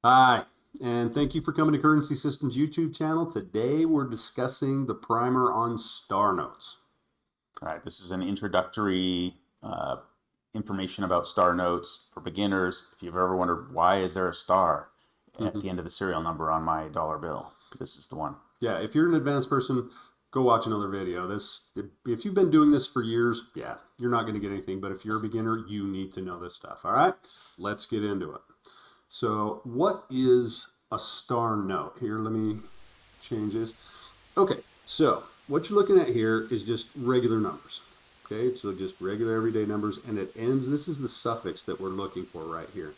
Hi, and thank you for coming to Currency Systems YouTube channel. Today we're discussing the primer on star notes. All right, this is an introductory information about star notes for beginners. If you've ever wondered why is there a star at the end of the serial number on my dollar bill, this is the one. Yeah, if you're an advanced person, go watch another video. If you've been doing this for years, yeah, you're not going to get anything. But if you're a beginner, you need to know this stuff. All right, let's get into it. So, what is a star note? Here, let me change this. Okay, so what you're looking at here is just regular numbers. Okay, so just regular everyday numbers, and it ends, this is the suffix that we're looking for right here.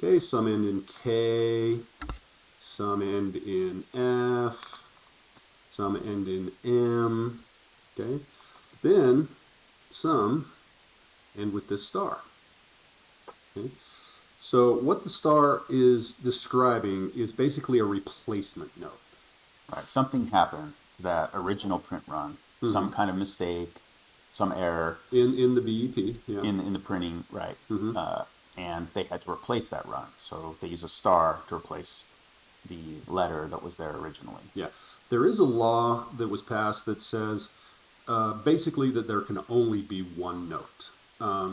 Okay, some end in K, some end in F, some end in M, okay? Then some end with this star, okay? So what the star is describing is basically a replacement note. All right, something happened to that original print run, some kind of mistake, some error In the BEP, yeah. in the printing, right? And they had to replace that run, so they use a star to replace the letter that was there originally. Yeah, there is a law that was passed that says basically that there can only be one note.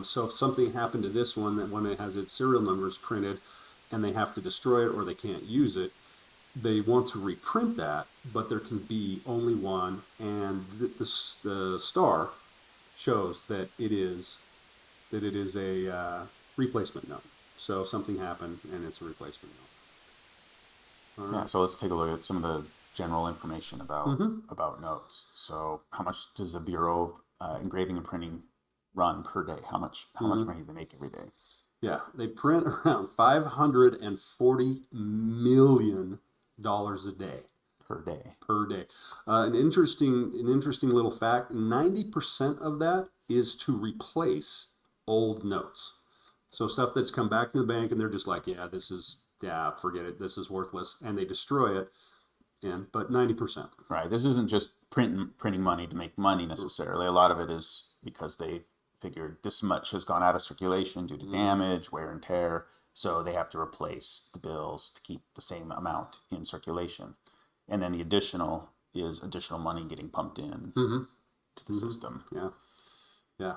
So if something happened to this one, that when it has its serial numbers printed and they have to destroy it or they can't use it, they want to reprint that, but there can be only one, and the star shows that it is a replacement note. So something happened and it's a replacement note. All Yeah, right. so let's take a look at some of the general information about notes. So, how much does the Bureau of Engraving and Printing run per day? How much money do they make every day Yeah, they print around $540 million a day per day? per day. An interesting little fact: 90% of that is to replace old notes. So stuff that's come back in the bank, and they're just like, yeah, forget it, this is worthless, and they destroy it. And but 90%. Right. This isn't just printing money to make money necessarily. A lot of it is because they figured this much has gone out of circulation due to damage, wear and tear, so they have to replace the bills to keep the same amount in circulation. And then the additional is additional money getting pumped in to the system. Yeah, yeah,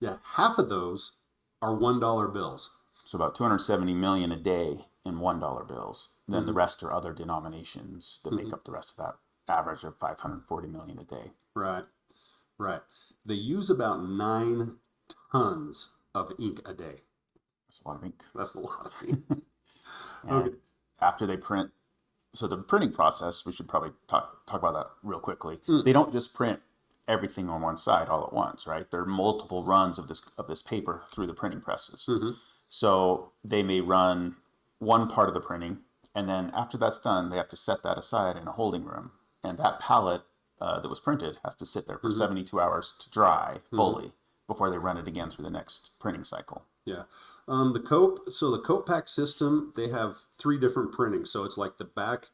yeah. Half of those are $1 bills. So about 270 million a day in $1 bills. Then the rest are other denominations that make up the rest of that average of 540 million a day. Right, right. They use about 9 tons of ink a day. That's a lot of ink. That's a lot of ink. And Okay. after they print, so the printing process, we should probably talk about that real quickly. They don't just print everything on one side all at once, right? There are multiple runs of this paper through the printing presses. So they may run one part of the printing, and then after that's done, they have to set that aside in a holding room. And that pallet that was printed has to sit there for 72 hours to dry fully before they run it again through the next printing cycle. Yeah. The Cope Pack system, they have 3 different printings. So it's like the back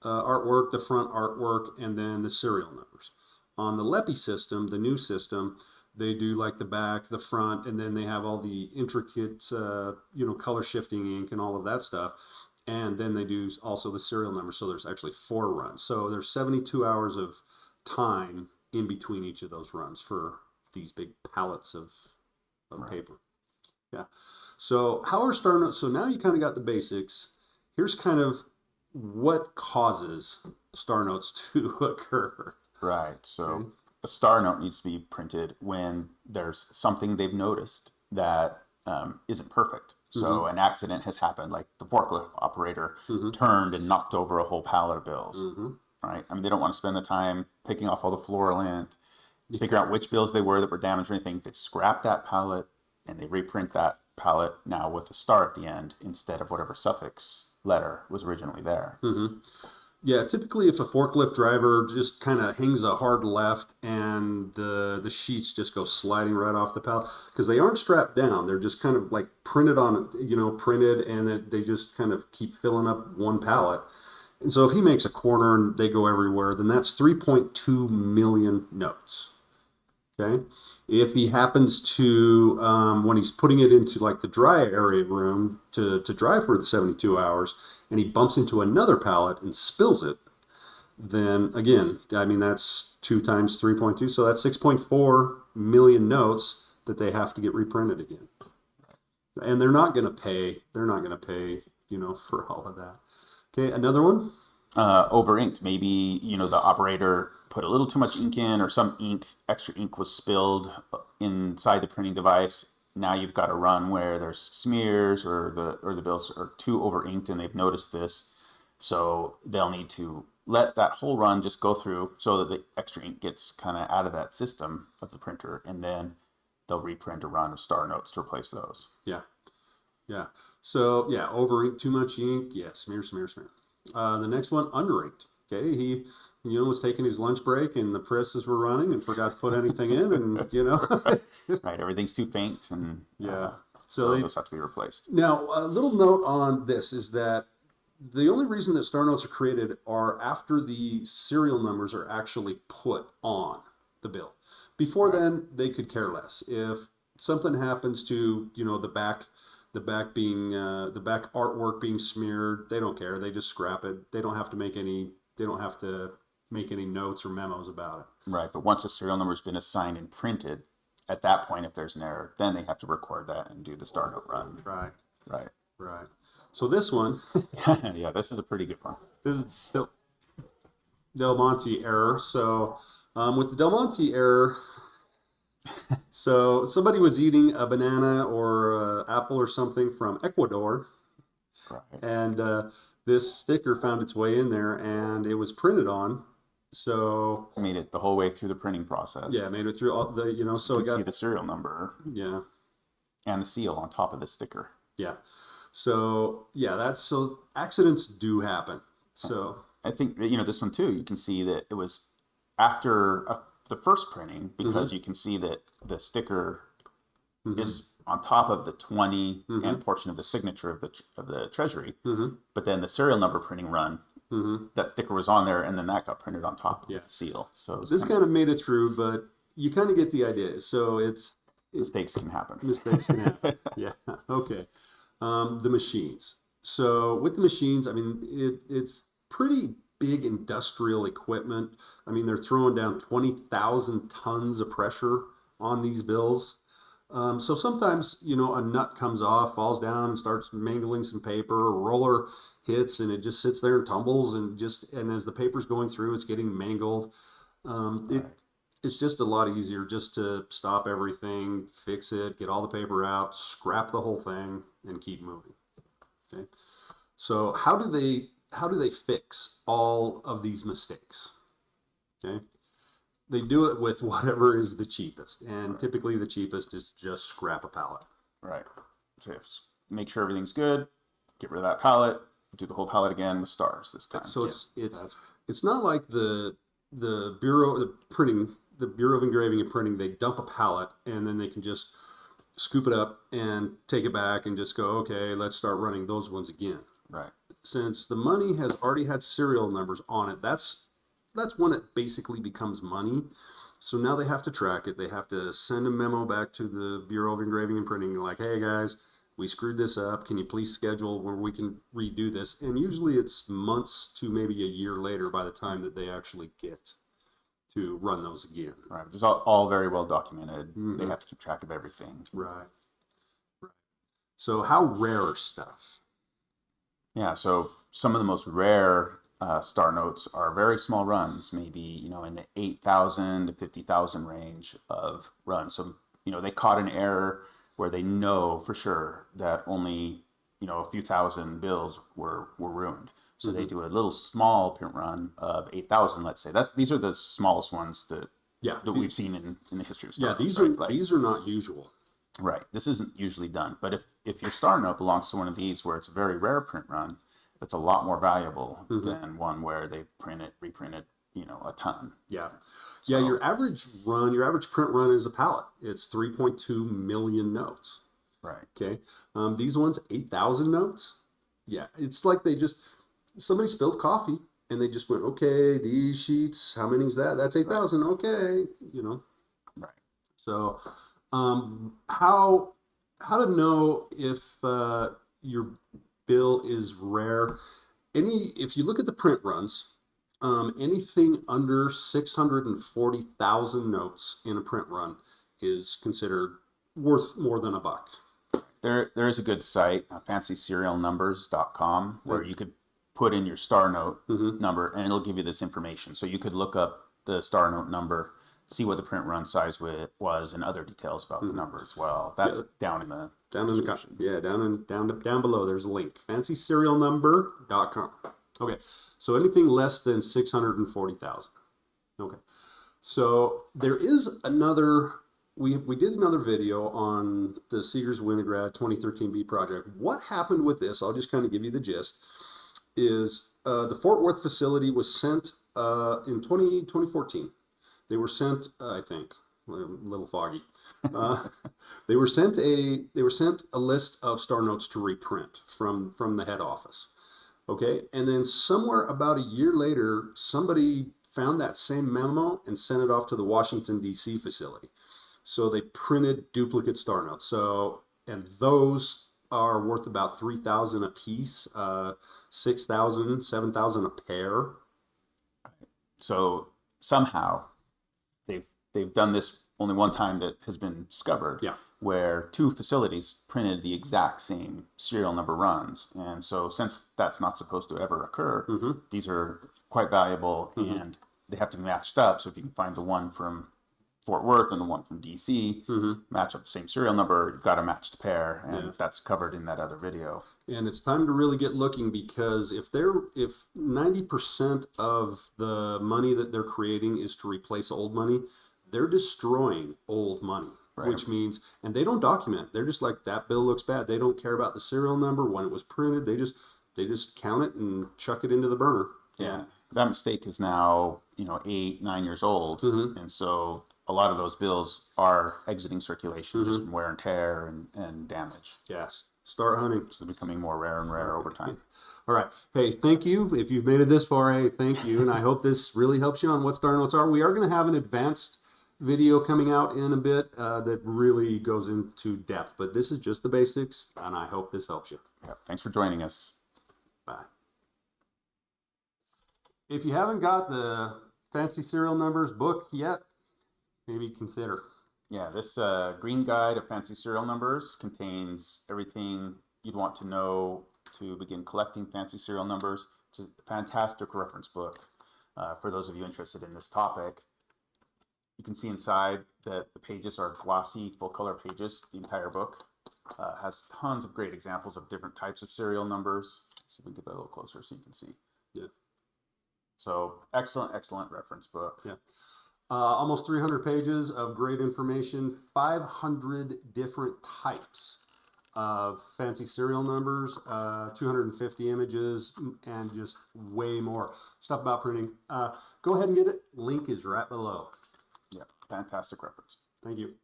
artwork, the front artwork, and then the serial numbers. On the Lepi system, the new system, they do like the back, the front, and then they have all the intricate, color shifting ink and all of that stuff. And then they do also the serial number. So there's actually 4 runs. So there's 72 hours of time in between each of those runs for these big pallets of Right. paper. Yeah. So how are star notes? So now you kind of got the basics. Here's kind of what causes star notes to occur. Right. So Okay. a star note needs to be printed when there's something they've noticed that isn't perfect. So an accident has happened, like the forklift operator turned and knocked over a whole pallet of bills. Right. I mean, they don't want to spend the time picking off all the floor lint, figure out which bills they were that were damaged or anything. They scrap that pallet and they reprint that pallet now with a star at the end instead of whatever suffix letter was originally there. Yeah, typically if a forklift driver just kind of hangs a hard left and the sheets just go sliding right off the pallet because they aren't strapped down. They're just kind of like printed and they just kind of keep filling up one pallet. And so if he makes a corner and they go everywhere, then that's 3.2 million notes. Okay. If he happens to, when he's putting it into like the dry area room to dry for the 72 hours, and he bumps into another pallet and spills it, then again, I mean, that's 2 times 3.2. So that's 6.4 million notes that they have to get reprinted again. And they're not going to pay, for all of that. Okay. Another one. Over inked. Maybe, the operator put a little too much ink in, or some extra ink was spilled inside the printing device. Now you've got a run where there's smears, or the bills are too over inked, and they've noticed this. So they'll need to let that whole run just go through so that the extra ink gets kind of out of that system of the printer, and then they'll reprint a run of star notes to replace those. Yeah. Yeah. So yeah, over ink, too much ink. Yeah. Smear, smear, smear. The next one, under inked. Okay. He, was taking his lunch break and the presses were running and forgot to put anything in, and Right, everything's too faint, and yeah. so So those have to be replaced. now a little note on this is that the only reason that star notes are created are after the serial numbers are actually put on the bill. Before then, they could care less. If something happens to, the back artwork being smeared, they don't care. They just scrap it. They don't have to make any notes or memos about it. Right, but once a serial number's been assigned and printed, at that point, if there's an error, then they have to record that and do the star note run. Right, Right. right. So this one, Yeah, this is a pretty good one. this is Del Monte error. So with the Del Monte error, so somebody was eating a banana or apple or something from Ecuador, Right. and this sticker found its way in there, and it was printed on. So Made it the whole way through the printing process. yeah, made it through all the, so You it can see got, the serial number yeah, and the seal on top of the sticker. yeah. So yeah, so accidents do happen. So I think that, this one too, you can see that it was after the first printing, because you can see that the sticker is on top of the 20 and portion of the signature of the treasury, but then the serial number printing run, that sticker was on there, and then that got printed on top of the seal. So this kind of made it through, but you kind of get the idea. So mistakes can happen. Mistakes can happen. Yeah. Okay. The machines. So with the machines, I mean, it's pretty big industrial equipment. I mean, they're throwing down 20,000 tons of pressure on these bills. So sometimes, a nut comes off, falls down, and starts mangling some paper. A roller hits, and it just sits there and tumbles, and as the paper's going through, it's getting mangled. It's just a lot easier just to stop everything, fix it, get all the paper out, scrap the whole thing, and keep moving. Okay. So how do they fix all of these mistakes? Okay. They do it with whatever is the cheapest, and typically the cheapest is just scrap a pallet. Right. So make sure everything's good, get rid of that pallet, do the whole pallet again with stars this time. So it's not like the Bureau of Engraving and Printing, they dump a pallet and then they can just scoop it up and take it back and just go, okay, let's start running those ones again. Right. Since the money has already had serial numbers on it, that's when it basically becomes money. So now they have to track it. They have to send a memo back to the Bureau of Engraving and Printing like, hey guys, we screwed this up. Can you please schedule where we can redo this? And usually it's months to maybe a year later by the time that they actually get to run those again. Right. It's all very well documented. They have to keep track of everything. Right. So how rare stuff? Yeah. So some of the most rare star notes are very small runs, maybe, in the 8,000 to 50,000 range of runs. So, they caught an error where they know for sure that only, a few thousand bills were ruined. So they do a little small print run of 8,000, let's say. These are the smallest ones that we've seen in the history of star notes. These are not usual. Right. This isn't usually done. But if your star note belongs to one of these where it's a very rare print run, that's a lot more valuable than one where they've reprinted, a ton. Yeah. So, yeah, your average print run is a pallet. It's 3.2 million notes. Right. Okay. These ones, 8,000 notes. Yeah. It's like somebody spilled coffee and they just went, okay, these sheets, how many is that? That's 8,000. Okay. Right. So, how to know if your bill is rare? If you look at the print runs, anything under 640,000 notes in a print run is considered worth more than $1. There is a good site, fancyserialnumbers.com, where you could put in your star note number and it'll give you this information. So you could look up the star note number, see what the print run size was, and other details about the number as well. That's down in the description. Down below. There's a link. Fancyserialnumber.com. Okay, so anything less than 640,000. Okay, so there is another. We did another video on the Seegers Winograd 2013B project. What happened with this? I'll just kind of give you the gist. Is the Fort Worth facility was sent in 2014. They were sent, I think, a little foggy. They were sent a list of star notes to reprint from the head office. Okay, and then somewhere about a year later, somebody found that same memo and sent it off to the Washington D.C. facility. So they printed duplicate star notes. And those are worth about 3,000 a piece, 6,000, 7,000 a pair. So somehow they've done this only one time that has been discovered. Yeah. Where two facilities printed the exact same serial number runs. And so since that's not supposed to ever occur, these are quite valuable and they have to be matched up. So if you can find the one from Fort Worth and the one from DC, match up the same serial number, you've got a matched pair, and that's covered in that other video. And it's time to really get looking, because if 90% of the money that they're creating is to replace old money, they're destroying old money. Right. Which means, and they don't document. They're just like, that bill looks bad. They don't care about the serial number, when it was printed. They just count it and chuck it into the burner. Yeah, that mistake is now 8, 9 years old, and so a lot of those bills are exiting circulation just from wear and tear and damage. Yes, start hunting. So they're becoming more rare and rare over time. All right. Hey, thank you. If you've made it this far, hey, thank you. And I hope this really helps you on what star notes are. We are going to have an advanced video coming out in a bit that really goes into depth, but this is just the basics, and I hope this helps you. Yeah, thanks for joining us. Bye. If you haven't got the Fancy Serial Numbers book yet, maybe consider. Yeah, this green guide of fancy serial numbers contains everything you'd want to know to begin collecting fancy serial numbers. It's a fantastic reference book for those of you interested in this topic. You can see inside that the pages are glossy, full-color pages. The entire book has tons of great examples of different types of serial numbers. So we can get that a little closer so you can see. Yeah. So excellent reference book. Yeah. Almost 300 pages of great information, 500 different types of fancy serial numbers, 250 images, and just way more stuff about printing. Go ahead and get it. Link is right below. Yeah, fantastic reference. Thank you.